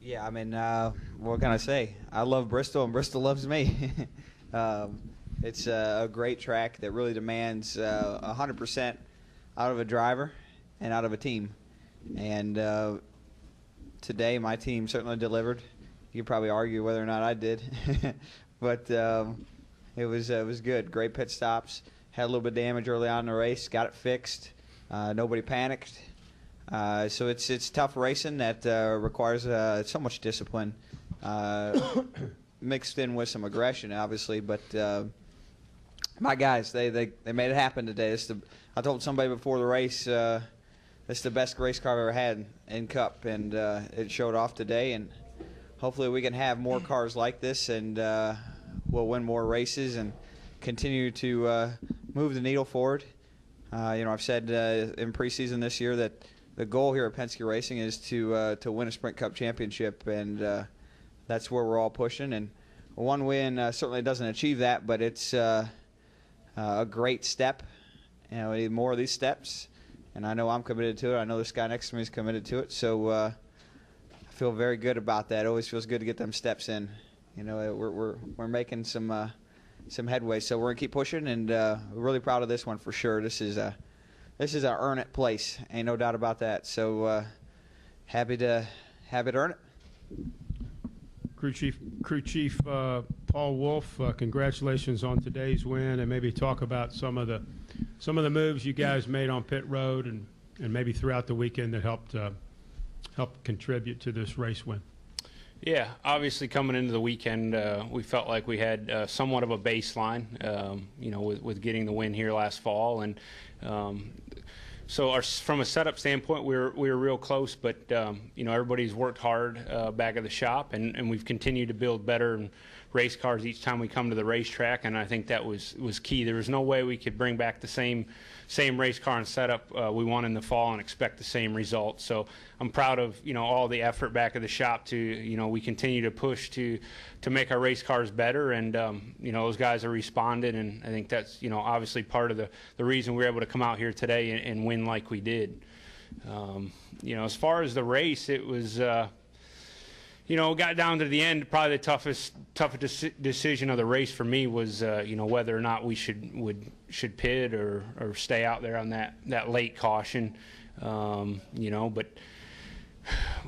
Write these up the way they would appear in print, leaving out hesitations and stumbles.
Yeah, I mean, what can I say? I love Bristol, and Bristol loves me. It's a great track that really demands 100% out of a driver and out of a team. And today, my team certainly delivered. You could probably argue whether or not I did, but it was good. Great pit stops. Had a little bit of damage early on in the race. Got it fixed. Nobody panicked. So it's tough racing that requires so much discipline, mixed in with some aggression, obviously. But my guys, they made it happen today. I told somebody before the race, it's the best race car I've ever had in Cup, and it showed off today. And hopefully we can have more cars like this, and we'll win more races and continue to move the needle forward. I've said in preseason this year that the goal here at Penske Racing is to win a Sprint Cup championship, and that's where we're all pushing. And one win certainly doesn't achieve that, but it's a great step. We need more of these steps, and I know I'm committed to it. I know this guy next to me is committed to it, so I feel very good about that. It always feels good to get them steps in. We're making some headway, so we're gonna keep pushing, and we're really proud of this one for sure. This is a earn it place, ain't no doubt about that. So happy to earn it. Crew Chief Paul Wolfe, congratulations on today's win, and maybe talk about some of the moves you guys made on pit road and maybe throughout the weekend that helped contribute to this race win. Yeah, obviously coming into the weekend, we felt like we had somewhat of a baseline, with getting the win here last fall, and so from a setup standpoint, we were real close, but everybody's worked hard back at the shop, and we've continued to build better race cars each time we come to the racetrack, and I think that was key. There was no way we could bring back the same race car and setup we won in the fall and expect the same results. So I'm proud of all the effort back at the shop to we continue to push to make our race cars better, and those guys are responding, and I think that's obviously part of the reason we were able to come out here today and win like we did. As far as the race, it was got down to the end. Probably the toughest decision of the race for me was whether or not we should pit or stay out there on that late caution. But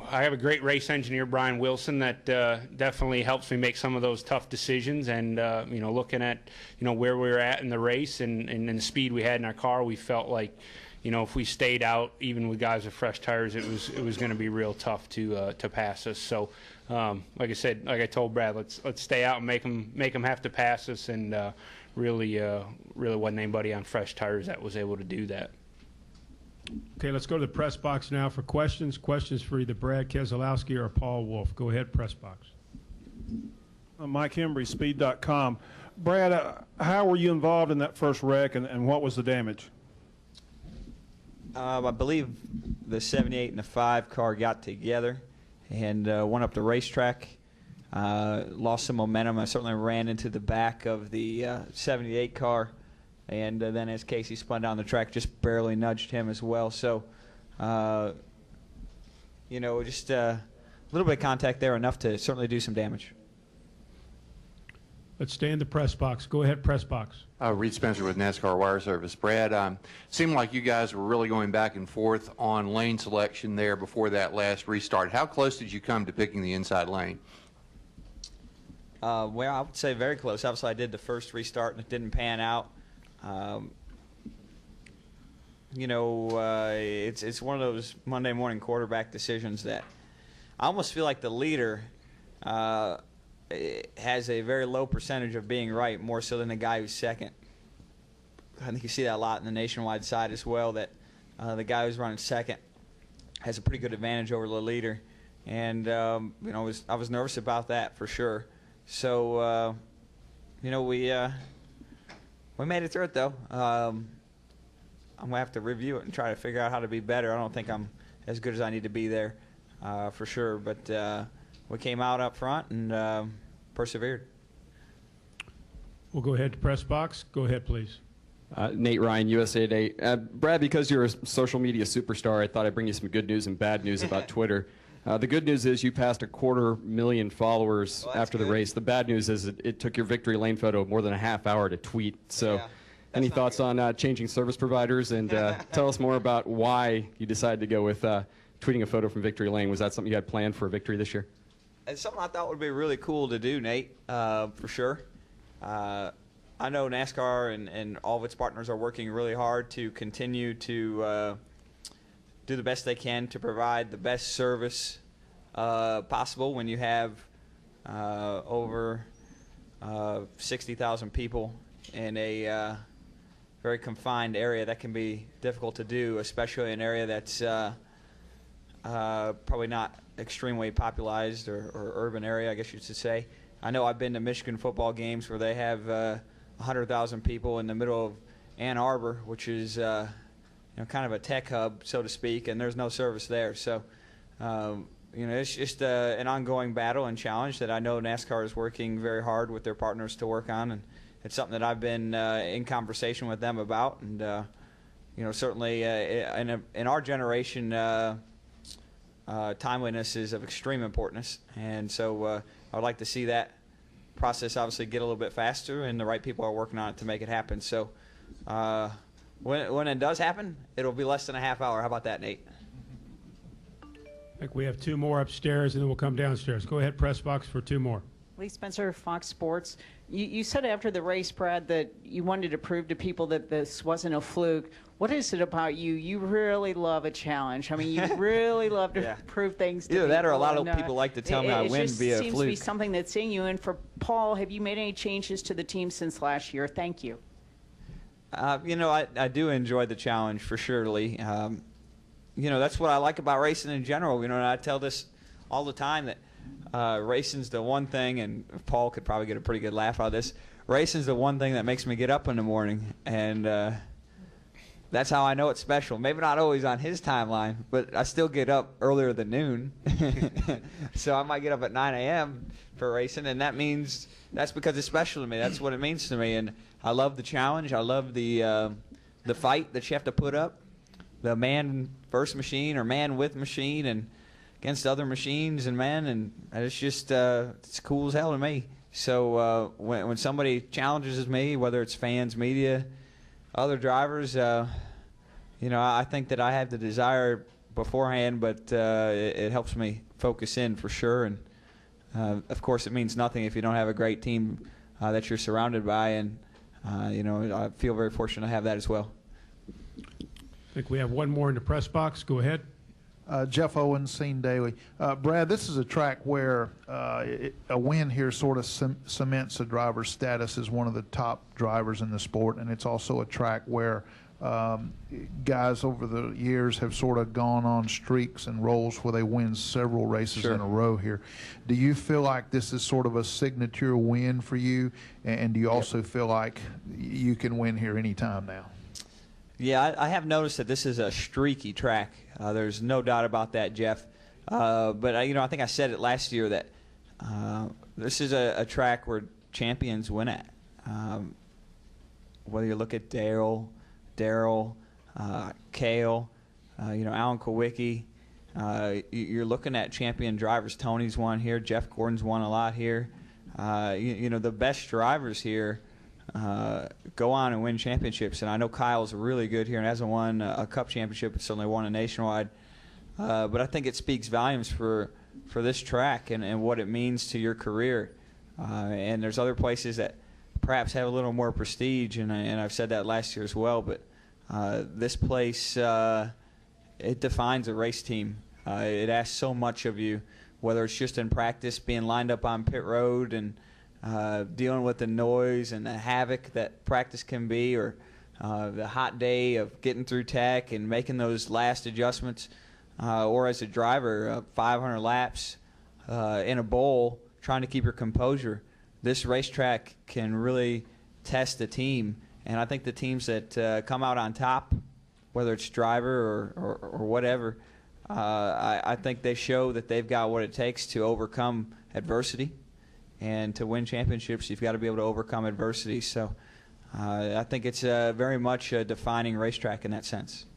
I have a great race engineer, Brian Wilson, that definitely helps me make some of those tough decisions. And looking at where we were at in the race and the speed we had in our car, we felt like if we stayed out, even with guys with fresh tires, it was going to be real tough to pass us. So, like I said, like I told Brad, let's stay out and make them have to pass us. And really wasn't anybody on fresh tires that was able to do that. Okay, let's go to the press box now for questions. Questions for either Brad Keselowski or Paul Wolfe. Go ahead, press box. Mike Hembry, Speed.com. Brad, how were you involved in that first wreck, and what was the damage? I believe the 78 and the 5 car got together and went up the racetrack, lost some momentum. I certainly ran into the back of the 78 car, and then as Casey spun down the track, just barely nudged him as well. So, just a little bit of contact there, enough to certainly do some damage. Let's stay in the press box. Go ahead, press box. Reed Spencer with NASCAR Wire Service. Brad, seemed like you guys were really going back and forth on lane selection there before that last restart. How close did you come to picking the inside lane? Well, I would say very close. Obviously, I did the first restart, and it didn't pan out. It's one of those Monday morning quarterback decisions that I almost feel like the leader has a very low percentage of being right, more so than the guy who's second. I think you see that a lot in the nationwide side as well, that the guy who's running second has a pretty good advantage over the leader. And, I was nervous about that for sure. So, we made it through it, though. I'm going to have to review it and try to figure out how to be better. I don't think I'm as good as I need to be there for sure. But we came out up front and persevered. We'll go ahead to press box. Go ahead, please. Nate Ryan, USA Today. Brad, because you're a social media superstar, I thought I'd bring you some good news and bad news about Twitter. The good news is you passed 250,000 followers Well, that's after the good. race. The bad news is it took your victory lane photo more than a half hour to tweet. So, Yeah, any that's not thoughts good. on changing service providers? And tell us more about why you decided to go with tweeting a photo from victory lane. Was that something you had planned for a victory this year? It's something I thought would be really cool to do, Nate, for sure. I know NASCAR and all of its partners are working really hard to continue to do the best they can to provide the best service possible when you have over 60,000 people in a very confined area. That can be difficult to do, especially an area that's probably not extremely popularized or urban area, I guess you should say. I know I've been to Michigan football games where they have 100,000 people in the middle of Ann Arbor, which is kind of a tech hub, so to speak, and there's no service there. So, it's just an ongoing battle and challenge that I know NASCAR is working very hard with their partners to work on, and it's something that I've been in conversation with them about. And certainly in our generation, timeliness is of extreme importance, and so I'd like to see that process obviously get a little bit faster, and the right people are working on it to make it happen. So when it does happen, it'll be less than a half hour. How about that, Nate? I think we have 2 more upstairs, and then we'll come downstairs. Go ahead, press box, for 2 more. Lee Spencer, Fox Sports. You said after the race, Brad, that you wanted to prove to people that this wasn't a fluke. What is it about you? You really love a challenge. I mean, you really love to Yeah. prove things to Either people. that or a lot of and, people like to tell me I win just via seems to be fluke. something that's in you. And for Paul, have you made any changes to the team since last year? Thank you. I do enjoy the challenge for sure, Lee. That's what I like about racing in general. And I tell this all the time that racing's the one thing, and Paul could probably get a pretty good laugh out of this. Racing's the one thing that makes me get up in the morning, and that's how I know it's special. Maybe not always on his timeline, but I still get up earlier than noon. So I might get up at 9 a.m. for racing, and that's because it's special to me. That's what it means to me, and I love the challenge. I love the fight that you have to put up, the man versus machine or man with machine, and against other machines and men, and it's just it's cool as hell to me. So when somebody challenges me, whether it's fans, media, other drivers, I think that I have the desire beforehand, but it helps me focus in for sure. And of course, it means nothing if you don't have a great team that you're surrounded by, and I feel very fortunate to have that as well. I think we have 1 more in the press box. Go ahead. Jeff Owens, Scene Daily. Brad, this is a track where a win here sort of cements a driver's status as one of the top drivers in the sport, and it's also a track where guys over the years have sort of gone on streaks and rolls where they win several races Sure. in a row here. Do you feel like this is sort of a signature win for you, and do you also feel like you can win here anytime now? Yeah, I have noticed that this is a streaky track. There's no doubt about that, Jeff. But I think I said it last year that this is a track where champions win at. Whether you look at Darrell, Cale, Alan Kowicki, you're looking at champion drivers. Tony's won here. Jeff Gordon's won a lot here. The best drivers here go on and win championships, and I know Kyle's really good here and hasn't won a Cup championship, but certainly won a nationwide. But I think it speaks volumes for this track and what it means to your career. And there's other places that perhaps have a little more prestige, and I've said that last year as well. But this place, it defines a race team. It asks so much of you, whether it's just in practice, being lined up on pit road and dealing with the noise and the havoc that practice can be, or the hot day of getting through tech and making those last adjustments, or as a driver, 500 laps in a bowl, trying to keep your composure. This racetrack can really test the team, and I think the teams that come out on top, whether it's driver or whatever, I think they show that they've got what it takes to overcome adversity. And to win championships, you've got to be able to overcome adversity. So I think it's very much a defining racetrack in that sense.